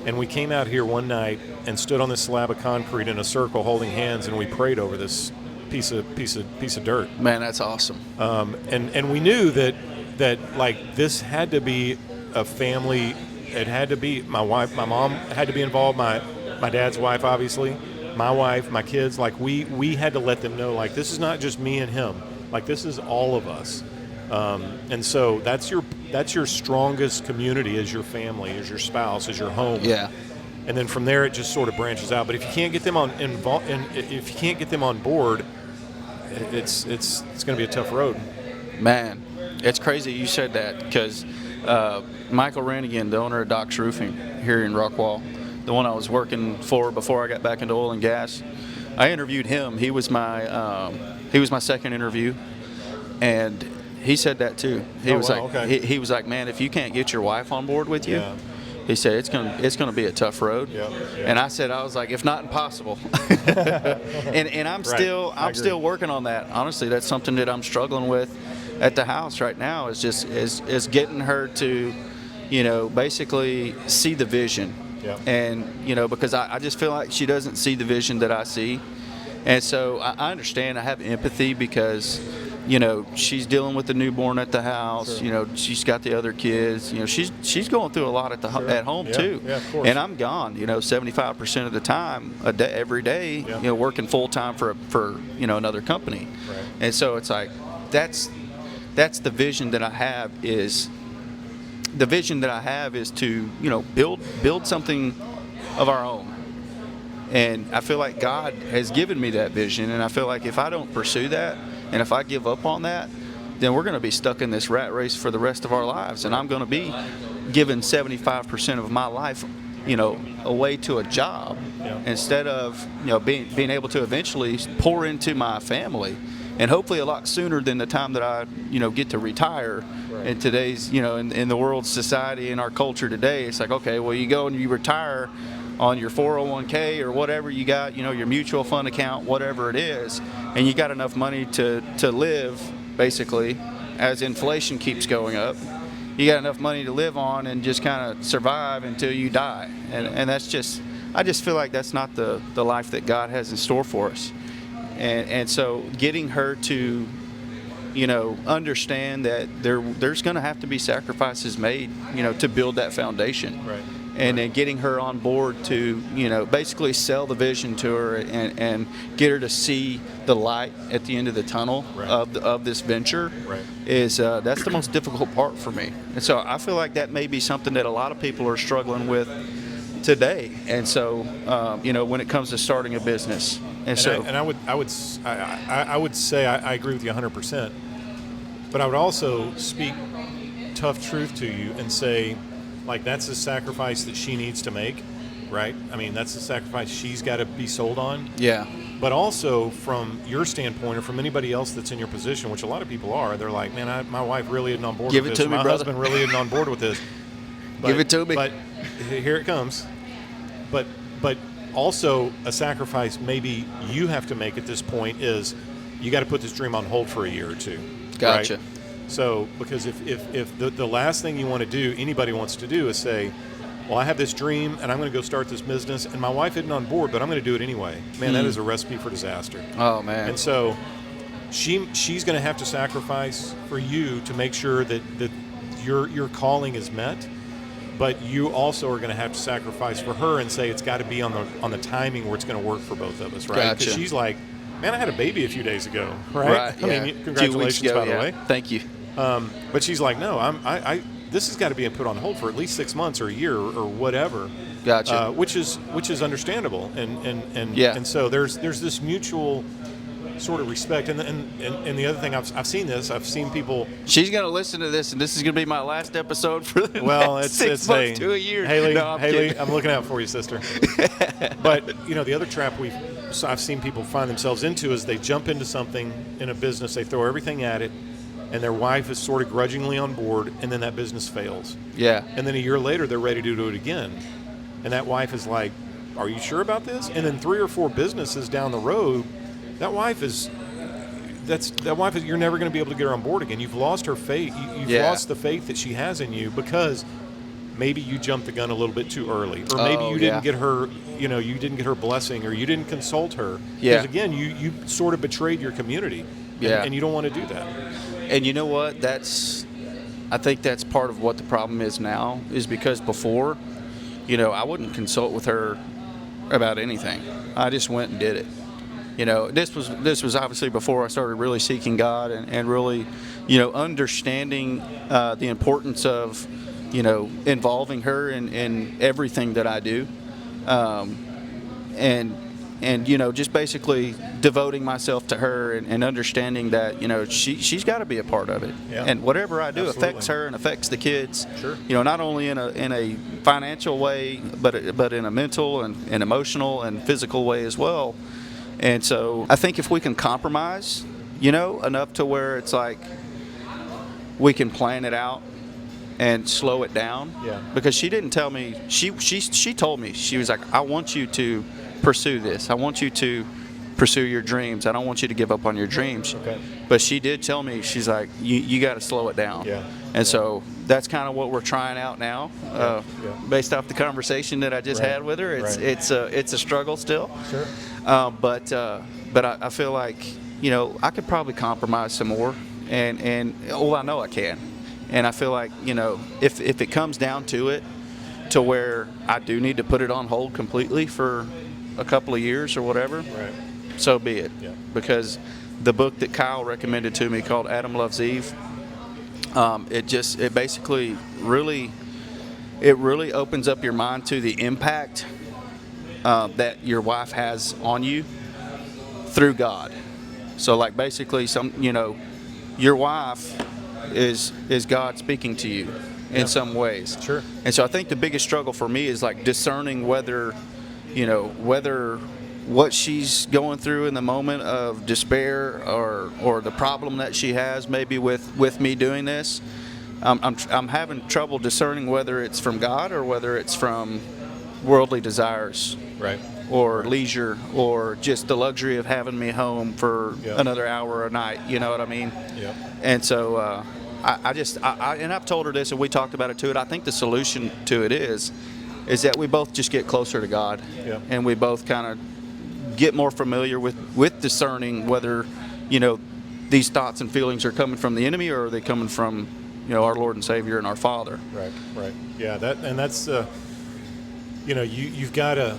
and we came out here one night and stood on this slab of concrete in a circle holding hands, and we prayed over this piece of dirt. Man, that's awesome. And we knew that this had to be a family. It had to be my wife, my mom had to be involved. My my dad's wife, obviously, my wife, my kids, like we had to let them know, like, this is not just me and him, like, this is all of us. And so that's your strongest community, is your family, is your spouse, is your home. Yeah. And then from there, it just sort of branches out. But if you can't get them if you can't get them on board, it's going to be a tough road. Man, it's crazy you said that, because Michael Rannigan, the owner of Doc's Roofing here in Rockwall, the one I was working for before I got back into oil and gas, I interviewed him. He was my second interview, and he said that too. He was like, man, if you can't get your wife on board with you. Yeah. He said it's gonna be a tough road, and I was like, if not impossible. and I'm still working on that. Honestly, that's something that I'm struggling with at the house right now. Is getting her to, basically see the vision, and because I just feel like she doesn't see the vision that I see, and so I understand. I have empathy because, she's dealing with the newborn at the house. Sure. She's got the other kids. She's going through a lot at home too. Yeah, of course. And I'm gone. 75% of the time, every day. Working full time for another company. Right. And so it's like that's the vision that I have. The vision that I have is to build something of our own. And I feel like God has given me that vision, and I feel like if I don't pursue that, and if I give up on that, then we're going to be stuck in this rat race for the rest of our lives. And I'm going to be giving 75% of my life, away to a job, instead of, being able to eventually pour into my family, and hopefully a lot sooner than the time that I, get to retire. Right. In today's, in the world, society, in our culture today, it's like, okay, well, you go and you retire on your 401k or whatever you got, your mutual fund account, whatever it is, and you got enough money to live, basically, as inflation keeps going up. You got enough money to live on and just kind of survive until you die. And that's just, I just feel like that's not the life that God has in store for us. And so getting her to, understand that there's going to have to be sacrifices made, to build that foundation. Right. And then getting her on board to, basically sell the vision to her and get her to see the light at the end of the tunnel. Right. of this venture. Right. Is that's the most difficult part for me. And so I feel like that may be something that a lot of people are struggling with today. And so, when it comes to starting a business. I would say I agree with you 100%. But I would also speak tough truth to you and say, like, that's a sacrifice that she needs to make, right? I mean, that's a sacrifice she's got to be sold on. Yeah. But also, from your standpoint, or from anybody else that's in your position, which a lot of people are, they're like, man, my wife really isn't on board with this. Give it to me, brother. My husband really isn't on board with this. Give it to me. But here it comes. But also, a sacrifice maybe you have to make at this point is you got to put this dream on hold for a year or two. Gotcha. Right? So, because if the last thing you want to do, anybody wants to do, is say, well, I have this dream and I'm going to go start this business and my wife isn't on board, but I'm going to do it anyway. Man, that is a recipe for disaster. Oh, man. And so she's going to have to sacrifice for you to make sure that your calling is met, but you also are going to have to sacrifice for her and say it's got to be on the timing where it's going to work for both of us, right? Because she's like, man, I had a baby a few days ago, right? I mean, congratulations, by the way. Thank you. But she's like, no, this has got to be put on hold for at least 6 months or a year or whatever. Gotcha. Which is understandable, and so there's this mutual sort of respect, and the other thing I've seen people. She's gonna listen to this, and this is gonna be my last episode for the next 6 months to a year. Haley, I'm looking out for you, sister. But the other trap I've seen people find themselves into is they jump into something in a business, they throw everything at it, and their wife is sort of grudgingly on board, and then that business fails. Yeah. And then a year later, they're ready to do it again, and that wife is like, "Are you sure about this?" And then 3 or 4 businesses down the road, that wife is you're never going to be able to get her on board again. You've lost her faith. You've lost the faith that she has in you because maybe you jumped the gun a little bit too early, or maybe you didn't get her, you didn't get her blessing, or you didn't consult her. Because again, you sort of betrayed your community, and you don't want to do that. And you know what? I think that's part of what the problem is now, is because before, I wouldn't consult with her about anything. I just went and did it. You know, this was obviously before I started really seeking God and really, you know, understanding the importance of, you know, involving her in everything that I do, and you know, just basically devoting myself to her and understanding that, you know, she's got to be a part of it, Yeah. and whatever I do Absolutely. affects her and affects the kids. Sure. You know, not only in a financial way, but in a mental and emotional and physical way as well. And so I think if we can compromise, you know, enough to where it's like we can plan it out and slow it down. Yeah. Because she didn't tell me, she told me, she was like, I want you to pursue this. I want you to pursue your dreams. I don't want you to give up on your dreams. Okay. But she did tell me, she's like, you got to slow it down. Yeah. And so that's kind of what we're trying out now, Yeah. based off the conversation that I just Right. had with her. Right. It's a struggle still. Sure. But I feel like, you know, I could probably compromise some more, and well, I know I can, and I feel like, you know, if it comes down to it, to where I do need to put it on hold completely for a couple of years or whatever, Right. so be it. Yeah. Because the book that Kyle recommended to me called Adam Loves Eve, it basically really opens up your mind to the impact that your wife has on you through God. So like basically you know, your wife is God speaking to you in some ways. Sure. And so I think the biggest struggle for me is like discerning whether what she's going through in the moment of despair or the problem that she has maybe with me doing this. I'm having trouble discerning whether it's from God or whether it's from worldly desires. Right. Or leisure, or just the luxury of having me home for another hour a night. You know what I mean? Yeah. And so and I've told her this, and we talked about it too. I think the solution to it is that we both just get closer to God, and we both kind of get more familiar with discerning whether, you know, these thoughts and feelings are coming from the enemy or are they coming from, you know, our Lord and Savior and our Father. Right. Right. Yeah. That's you know, you've got to.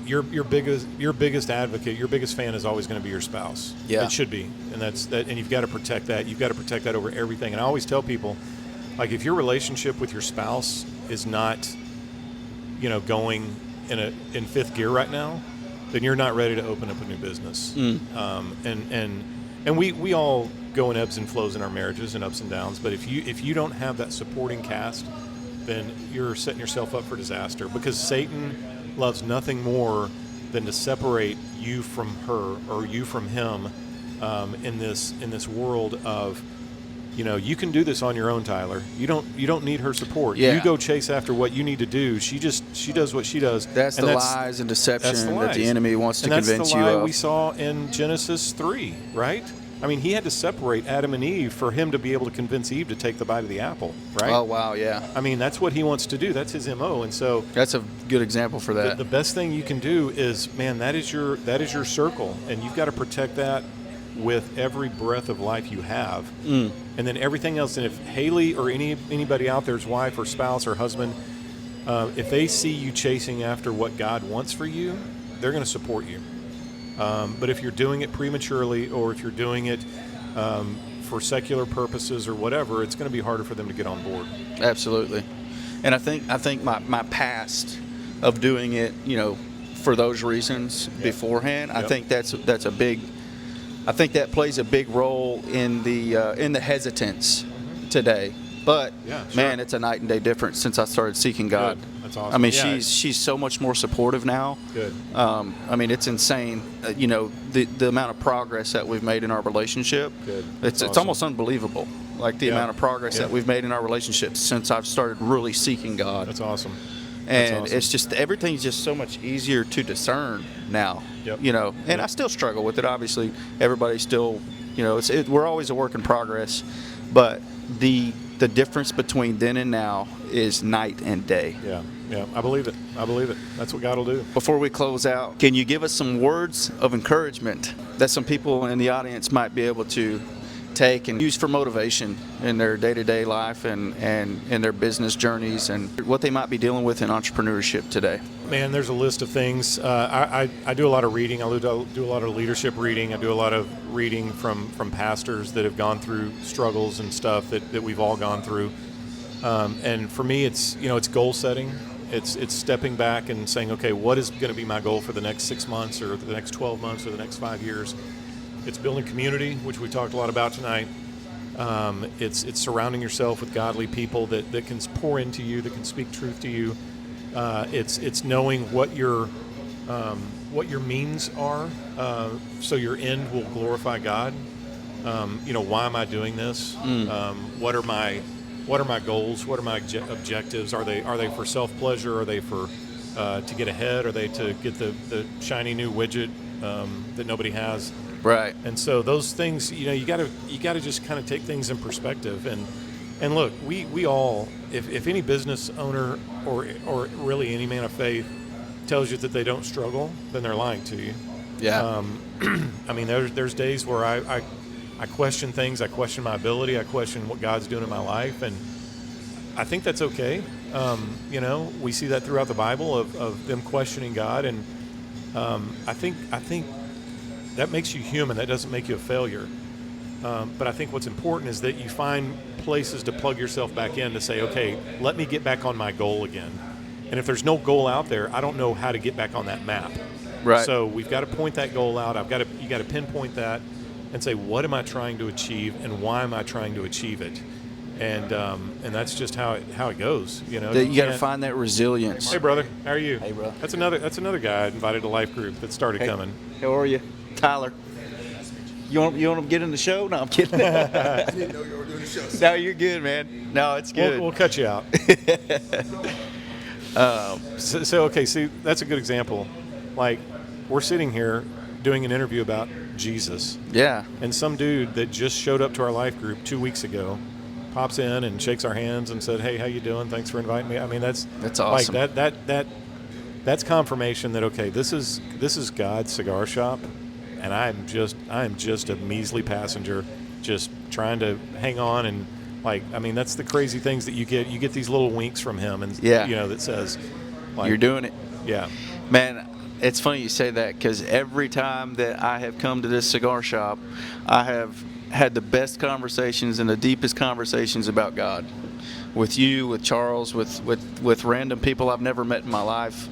Your biggest advocate, your biggest fan is always going to be your spouse. Yeah. It should be, and and you've got to protect that. You've got to protect that over everything. And I always tell people, like, if your relationship with your spouse is not, you know, going in fifth gear right now, then you're not ready to open up a new business. And we all go in ebbs and flows in our marriages and ups and downs. But if you don't have that supporting cast, then you're setting yourself up for disaster, because Satan loves nothing more than to separate you from her or you from him in this world of, you know, you can do this on your own, Tyler. You don't need her support. Yeah. You go chase after what you need to do. She does what she does. That's the lies and deception that the enemy wants to convince you of. That's the lie we saw in Genesis 3, right? I mean, he had to separate Adam and Eve for him to be able to convince Eve to take the bite of the apple, right? Oh, wow, yeah. I mean, that's what he wants to do. That's his MO. And so that's a good example for that. The best thing you can do is, man, that is your circle, and you've got to protect that with every breath of life you have. And then everything else. And if Haley or anybody out there's wife or spouse or husband, if they see you chasing after what God wants for you, they're going to support you. But if you're doing it prematurely, or if you're doing it for secular purposes or whatever, it's going to be harder for them to get on board. Absolutely. And I think my past of doing it, you know, for those reasons beforehand, I think that's a big. I think that plays a big role in the hesitance today. But man, it's a night and day difference since I started seeking God. Good. That's awesome. I mean, she's so much more supportive now. Good. I mean, it's insane. You know, the amount of progress that we've made in our relationship. Good. It's awesome. almost unbelievable. Like the amount of progress that we've made in our relationship since I've started really seeking God. That's awesome. And it's just, everything's just so much easier to discern now. You know, and I still struggle with it. Obviously, everybody's still, you know, we're always a work in progress, but the difference between then and now is night and day. Yeah, I believe it. That's what God will do. Before we close out, can you give us some words of encouragement that some people in the audience might be able to take and use for motivation in their day-to-day life and in their business journeys and what they might be dealing with in entrepreneurship today? Man, there's a list of things. I do a lot of reading. I do a lot of leadership reading. I do a lot of reading from pastors that have gone through struggles and stuff that we've all gone through. And for me, it's goal setting. It's stepping back and saying, okay, what is going to be my goal for the next 6 months or the next 12 months or the next 5 years? It's building community, which we talked a lot about tonight. It's surrounding yourself with godly people that can pour into you, that can speak truth to you. It's knowing what your means are, so your end will glorify God. Why am I doing this? What are my goals? What are my objectives? Are they for self-pleasure? Are they for to get ahead? Are they to get the shiny new widget that nobody has? Right. And so those things, you got to just kind of take things in perspective. And look, we all, if any business owner or really any man of faith tells you that they don't struggle, then they're lying to you. Yeah. I mean, there's days where I question things. I question my ability. I question what God's doing in my life, and I think that's okay. We see that throughout the Bible of them questioning God, and I think that makes you human. That doesn't make you a failure. But I think what's important is that you find places to plug yourself back in to say, okay, let me get back on my goal again. And if there's no goal out there, I don't know how to get back on that map. Right. So we've got to point that goal out. You got to pinpoint that and say, what am I trying to achieve, and why am I trying to achieve it? And that's just how it goes. You got to find that resilience. Hey, brother, how are you? Hey, bro. That's another guy I invited to Life Group that started coming. How are you, Tyler? You want to get in the show? No, I'm kidding. I didn't know you were doing the show. No, you're good, man. No, it's good. We'll cut you out. Okay, see, that's a good example. Like, we're sitting here doing an interview about Jesus. Yeah. And some dude that just showed up to our Life Group 2 weeks ago pops in and shakes our hands and said, "Hey, how you doing? Thanks for inviting me." I mean, that's awesome. Like that's confirmation that, okay, this is God's cigar shop, and I am just a measly passenger, just trying to hang on. And that's the crazy things that you get these little winks from him, and that says, like, you're doing it. Yeah, man. It's funny you say that, because every time that I have come to this cigar shop, I have had the best conversations and the deepest conversations about God, with you, with Charles, with random people I've never met in my life.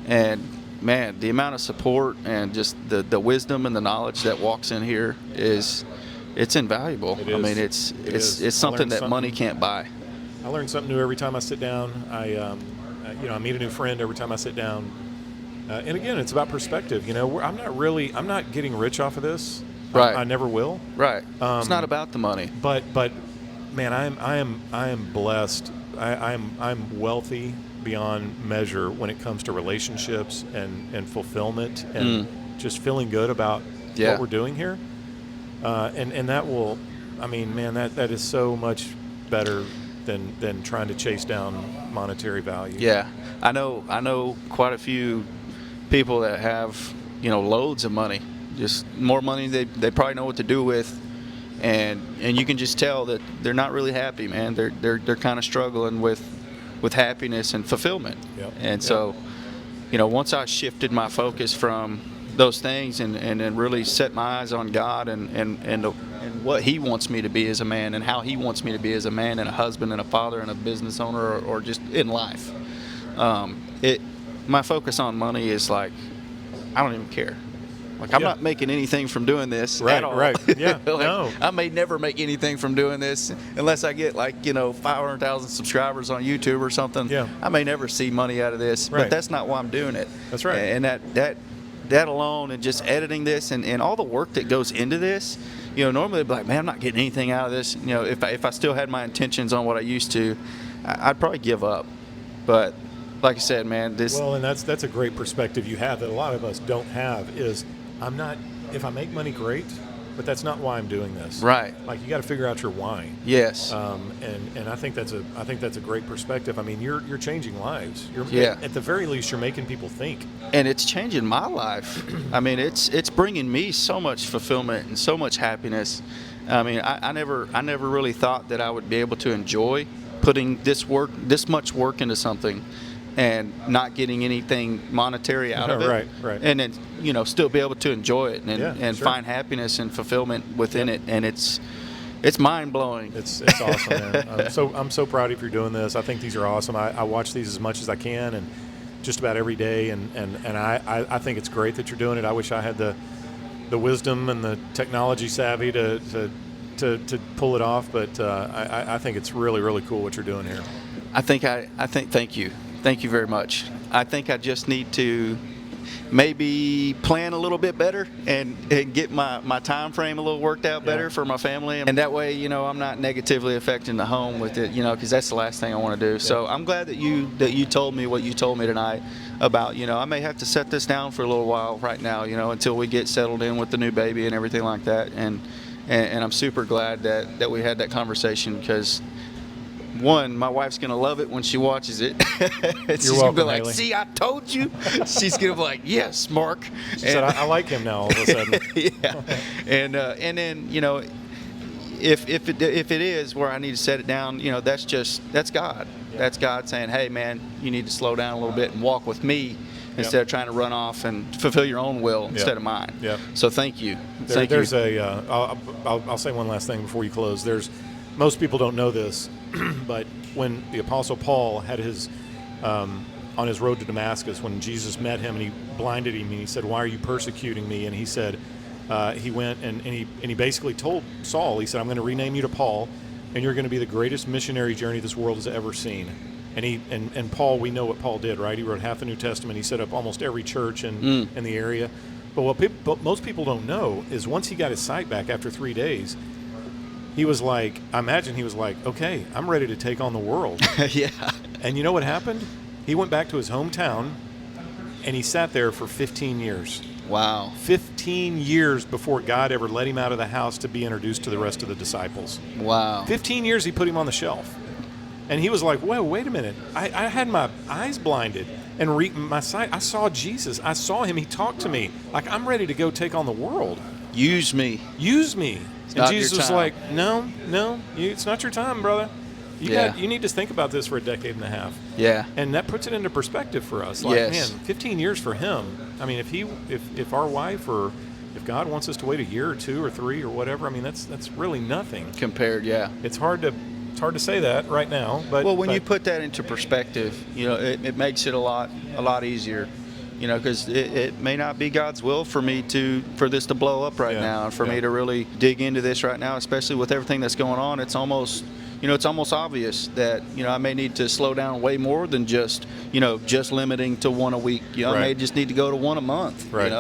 And man, the amount of support and just the wisdom and the knowledge that walks in here it's invaluable. It is. I mean, it's something that money can't buy. I learn something new every time I sit down. I meet a new friend every time I sit down. And again, it's about perspective. I'm not getting rich off of this. Right. I never will. Right. It's not about the money. But man, I am blessed. I'm wealthy beyond measure when it comes to relationships and fulfillment and just feeling good about what we're doing here. And that will, that is so much better than trying to chase down monetary value. Yeah. I know quite a few people that have, loads of money, just more money they probably know what to do with, and you can just tell that they're not really happy, man. They're kind of struggling with happiness and fulfillment. Yep. And so, once I shifted my focus from those things and really set my eyes on God and what He wants me to be as a man, and how He wants me to be as a man and a husband and a father and a business owner, or just in life, my focus on money is like, I don't even care. Like, I'm not making anything from doing this at all. Right. Yeah. No. I may never make anything from doing this unless I get 500,000 subscribers on YouTube or something. Yeah. I may never see money out of this, right. But that's not why I'm doing it. That's right. And that alone, and just editing this and all the work that goes into this, normally I'd be like, man, I'm not getting anything out of this. If I still had my intentions on what I used to, I'd probably give up. But like I said, man, and that's a great perspective you have that a lot of us don't have. Is if I make money, great, but that's not why I'm doing this. Right. Like, you got to figure out your why. Yes. And I think that's a great perspective. I mean, you're changing lives. Yeah. At the very least, you're making people think. And it's changing my life. I mean, it's bringing me so much fulfillment and so much happiness. I mean, I never really thought that I would be able to enjoy putting this much work into something and not getting anything monetary out of it. Right. And then, still be able to enjoy it and sure. find happiness and fulfillment within it. And it's mind blowing. It's awesome, man. I'm so proud of you for doing this. I think these are awesome. I watch these as much as I can and just about every day. And I think it's great that you're doing it. I wish I had the wisdom and the technology savvy to pull it off, but I think it's really, really cool what you're doing here. Thank you very much. I think I just need to maybe plan a little bit better and get my time frame a little worked out better for my family, and that way I'm not negatively affecting the home with it, because that's the last thing I want to do. So I'm glad that you told me what you told me tonight about I may have to set this down for a little while right now, until we get settled in with the new baby and everything like that, and I'm super glad that we had that conversation, because one, my wife's going to love it when she watches it. She's going to be like, Haley. see, I told you. She's going to be like, yes, Mark. She said, I like him now all of a sudden. Yeah. And then, if it is where I need to set it down, that's God. Yeah. That's God saying, hey, man, you need to slow down a little bit and walk with me instead of trying to run off and fulfill your own will instead of mine. Yeah. So thank you. There's I'll say one last thing before you close. Most people don't know this, but when the Apostle Paul had his on his road to Damascus, when Jesus met him and he blinded him and he said, why are you persecuting me? And he said, he went and he basically told Saul, he said, I'm going to rename you to Paul, and you're going to be the greatest missionary journey this world has ever seen. And Paul, we know what Paul did, right? He wrote half the New Testament. He set up almost every church in the area. But what most people don't know is once he got his sight back after 3 days, he was like, I imagine he was like, okay, I'm ready to take on the world. Yeah. And you know what happened? He went back to his hometown, and he sat there for 15 years. Wow. 15 years before God ever let him out of the house to be introduced to the rest of the disciples. Wow. 15 years he put him on the shelf. And he was like, whoa, wait a minute. I had my eyes blinded and my sight. I saw Jesus. I saw him. He talked to me. Like, I'm ready to go take on the world. Use me. Use me. And Jesus was like, no, it's not your time, brother. You need to think about this for a decade and a half. Yeah. And that puts it into perspective for us. Like, man, 15 years for him. I mean, if our wife or if God wants us to wait a year or 2 or 3 or whatever, I mean, that's really nothing. Compared, yeah. It's hard to say that right now. But when you put that into perspective, it makes it a lot easier. Because it may not be God's will for this to blow up right now, and for me to really dig into this right now, especially with everything that's going on. It's almost obvious that I may need to slow down way more than just limiting to one a week. I may just need to go to one a month. Right.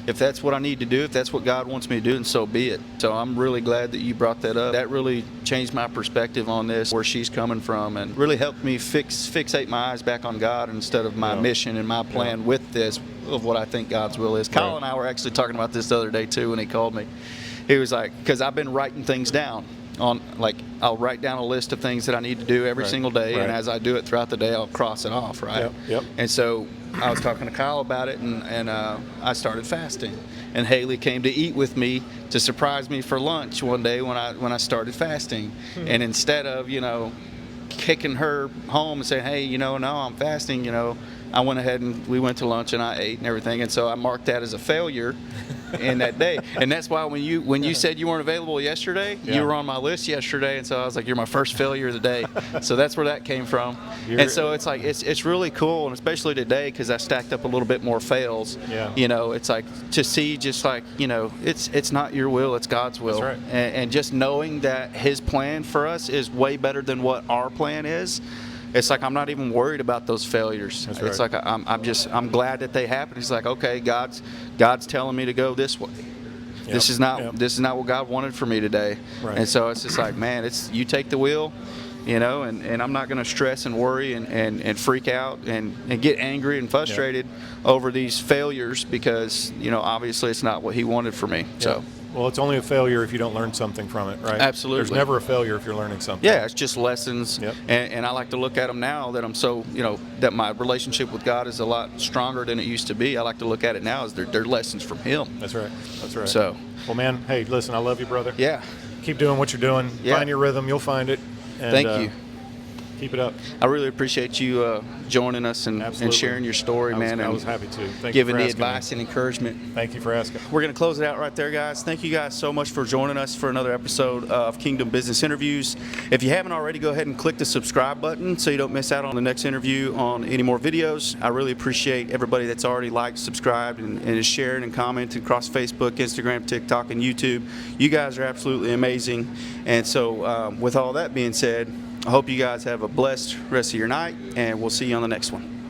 If that's what I need to do, if that's what God wants me to do, then so be it. So I'm really glad that you brought that up. That really changed my perspective on this, where she's coming from, and really helped me fixate my eyes back on God instead of my mission and my plan with this of what I think God's will is. Kyle and I were actually talking about this the other day too when he called me. He was like, because I've been writing things down. I'll write down a list of things that I need to do every single day, and as I do it throughout the day, I'll cross it off, right? Yep. And so I was talking to Kyle about it, and I started fasting. And Haley came to eat with me to surprise me for lunch one day when I started fasting. And instead of kicking her home and saying, hey, no, I'm fasting, I went ahead and we went to lunch and I ate and everything, and so I marked that as a failure in that day. And that's why when you said you weren't available yesterday, you were on my list yesterday, and so I was like, you're my first failure of the day. So that's where that came from. And so it's like it's really cool, and especially today because I stacked up a little bit more fails. It's like to see just like it's not your will, it's God's will. That's right. And just knowing that His plan for us is way better than what our plan is. It's like I'm not even worried about those failures. That's right. It's like I'm glad that they happen. It's like, okay, God's telling me to go this way. This is not what God wanted for me today. Right. And so it's just like, man, you take the wheel, and I'm not going to stress and worry and freak out and get angry and frustrated over these failures because obviously it's not what He wanted for me. So Well, it's only a failure if you don't learn something from it, right? Absolutely. There's never a failure if you're learning something. Yeah, it's just lessons. Yep. And I like to look at them now that I'm so, that my relationship with God is a lot stronger than it used to be. I like to look at it now as they're lessons from Him. That's right. That's right. So, well, man, hey, listen, I love you, brother. yeah. Keep doing what you're doing. Yeah. Find your rhythm. You'll find it. And, Thank you. Keep it up. I really appreciate you joining us and sharing your story, man. I and was happy to. Thank giving you the for asking me. advice and encouragement. Thank you for asking. We're going to close it out right there, guys. Thank you guys so much for joining us for another episode of Kingdom Business Interviews. If you haven't already, go ahead and click the subscribe button so you don't miss out on the next interview on any more videos. I really appreciate everybody that's already liked, subscribed, and is sharing and commenting across Facebook, Instagram, TikTok, and YouTube. You guys are absolutely amazing. And so with all that being said, I hope you guys have a blessed rest of your night, and we'll see you on the next one.